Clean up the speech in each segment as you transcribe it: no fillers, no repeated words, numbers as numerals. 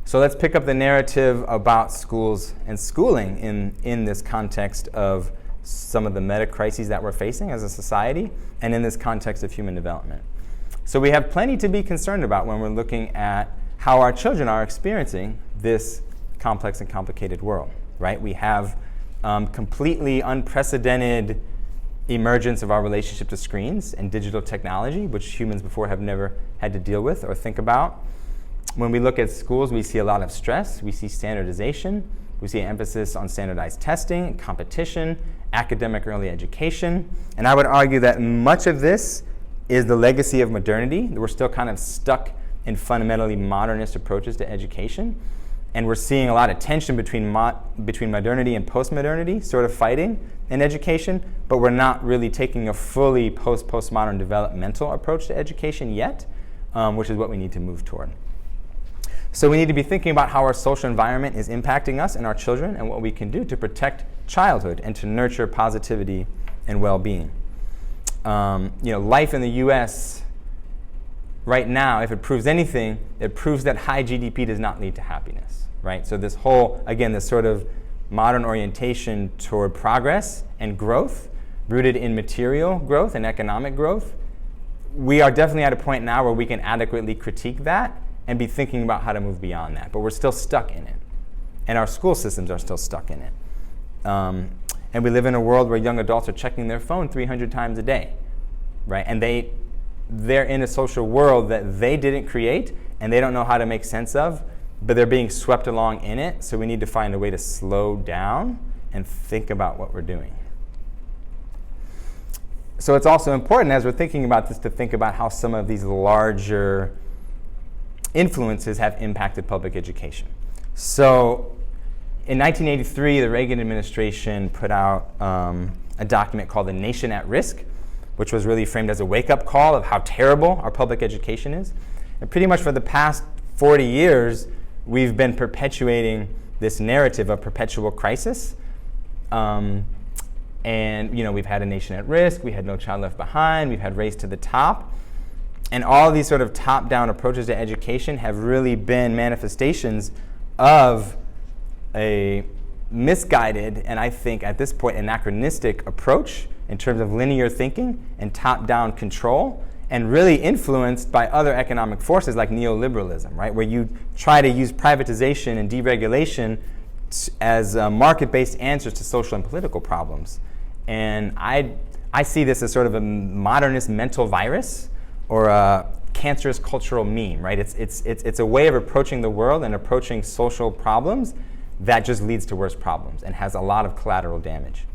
So let's pick up the narrative about schools and schooling in this context of some of the meta crises that we're facing as a society and in this context of human development. So we have plenty to be concerned about when we're looking at how our children are experiencing this complex and complicated world, right? We have completely unprecedented emergence of our relationship to screens and digital technology, which humans before have never had to deal with or think about. When we look at schools, we see a lot of stress. We see standardization. We see an emphasis on standardized testing, competition, academic early education. And I would argue that much of this is the legacy of modernity. We're still kind of stuck in fundamentally modernist approaches to education. And we're seeing a lot of tension between modernity and post-modernity sort of fighting in education, but we're not really taking a fully postmodern developmental approach to education yet, which is what we need to move toward. So we need to be thinking about how our social environment is impacting us and our children and what we can do to protect childhood and to nurture positivity and well-being. Life in the U.S. right now, if it proves anything, it proves that high GDP does not lead to happiness, right? So this whole, again, this sort of modern orientation toward progress and growth, rooted in material growth and economic growth, we are definitely at a point now where we can adequately critique that and be thinking about how to move beyond that. But we're still stuck in it. And our school systems are still stuck in it. And we live in a world where young adults are checking their phone 300 times a day, right? And they're in a social world that they didn't create and they don't know how to make sense of, but they're being swept along in it. So we need to find a way to slow down and think about what we're doing. So it's also important as we're thinking about this to think about how some of these larger influences have impacted public education. So in 1983, the Reagan administration put out a document called The Nation at Risk, which was really framed as a wake-up call of how terrible our public education is. And pretty much for the past 40 years, we've been perpetuating this narrative of perpetual crisis. And we've had a nation at risk, we had No Child Left Behind, we've had Race to the Top. And all of these sort of top-down approaches to education have really been manifestations of a misguided and I think at this point anachronistic approach in terms of linear thinking and top-down control, and really influenced by other economic forces like neoliberalism, right? Where you try to use privatization and deregulation as market-based answers to social and political problems. And I see this as sort of a modernist mental virus or a cancerous cultural meme, right? It's a way of approaching the world and approaching social problems that just leads to worse problems and has a lot of collateral damage.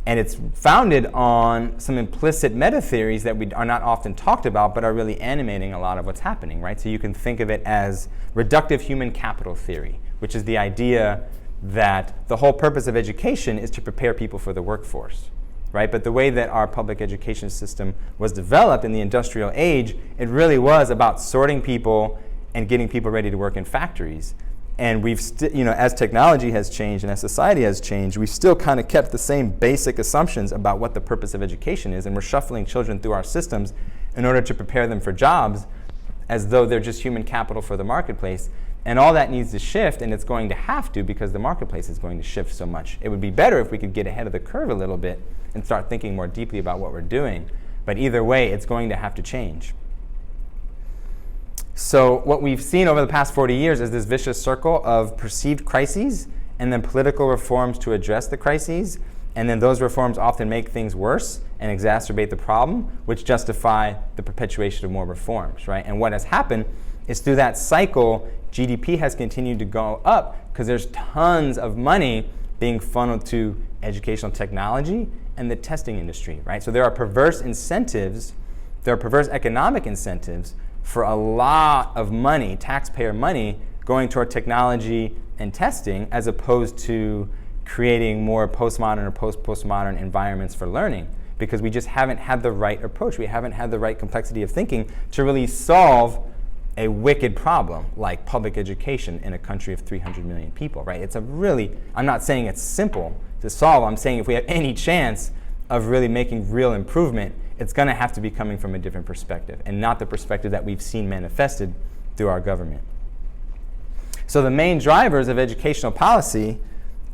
And it's founded on some implicit meta theories that we are not often talked about, but are really animating a lot of what's happening, right? So you can think of it as reductive human capital theory, which is the idea that the whole purpose of education is to prepare people for the workforce, right? But the way that our public education system was developed in the industrial age, it really was about sorting people and getting people ready to work in factories. And we've as technology has changed and as society has changed, we've still kind of kept the same basic assumptions about what the purpose of education is, and we're shuffling children through our systems in order to prepare them for jobs as though they're just human capital for the marketplace. And all that needs to shift, and it's going to have to because the marketplace is going to shift so much. It would be better if we could get ahead of the curve a little bit and start thinking more deeply about what we're doing. But either way, it's going to have to change. So what we've seen over the past 40 years is this vicious circle of perceived crises and then political reforms to address the crises. And then those reforms often make things worse and exacerbate the problem, which justify the perpetuation of more reforms, right? And what has happened is through that cycle, GDP has continued to go up because there's tons of money being funneled to educational technology and the testing industry, right? So there are perverse incentives, there are perverse economic incentives for a lot of money, taxpayer money, going toward technology and testing as opposed to creating more postmodern or post-postmodern environments for learning, because we just haven't had the right approach. We haven't had the right complexity of thinking to really solve a wicked problem like public education in a country of 300 million people, right? It's a really, I'm not saying it's simple to solve. I'm saying if we have any chance of really making real improvement, it's going to have to be coming from a different perspective and not the perspective that we've seen manifested through our government. So the main drivers of educational policy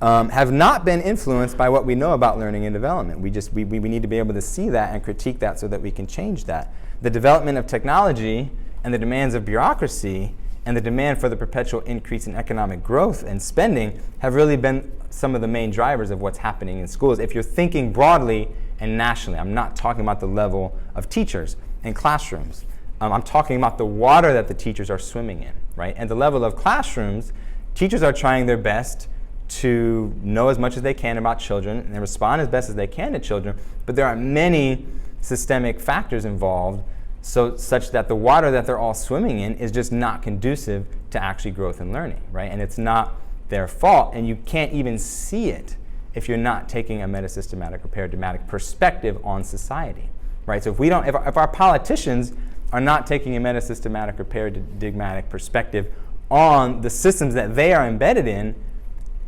have not been influenced by what we know about learning and development. We need to be able to see that and critique that so that we can change that. The development of technology and the demands of bureaucracy and the demand for the perpetual increase in economic growth and spending have really been some of the main drivers of what's happening in schools. If you're thinking broadly and nationally, I'm not talking about the level of teachers in classrooms. I'm talking about the water that the teachers are swimming in, right? And the level of classrooms, teachers are trying their best to know as much as they can about children and respond as best as they can to children, but there are many systemic factors involved such that the water that they're all swimming in is just not conducive to actually growth and learning, right? And it's not their fault, and you can't even see it if you're not taking a metasystematic or paradigmatic perspective on society, right? So if our politicians are not taking a metasystematic or paradigmatic perspective on the systems that they are embedded in,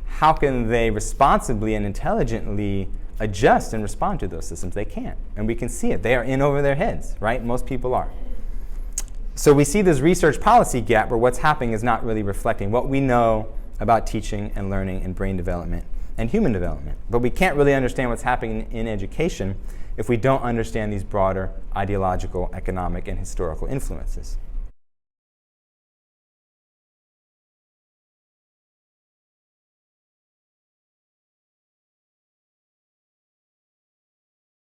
how can they responsibly and intelligently adjust and respond to those systems? They can't, and we can see it. They are in over their heads, right? Most people are. So we see this research policy gap where what's happening is not really reflecting what we know about teaching and learning and brain development and human development. But we can't really understand what's happening in education if we don't understand these broader ideological, economic, and historical influences.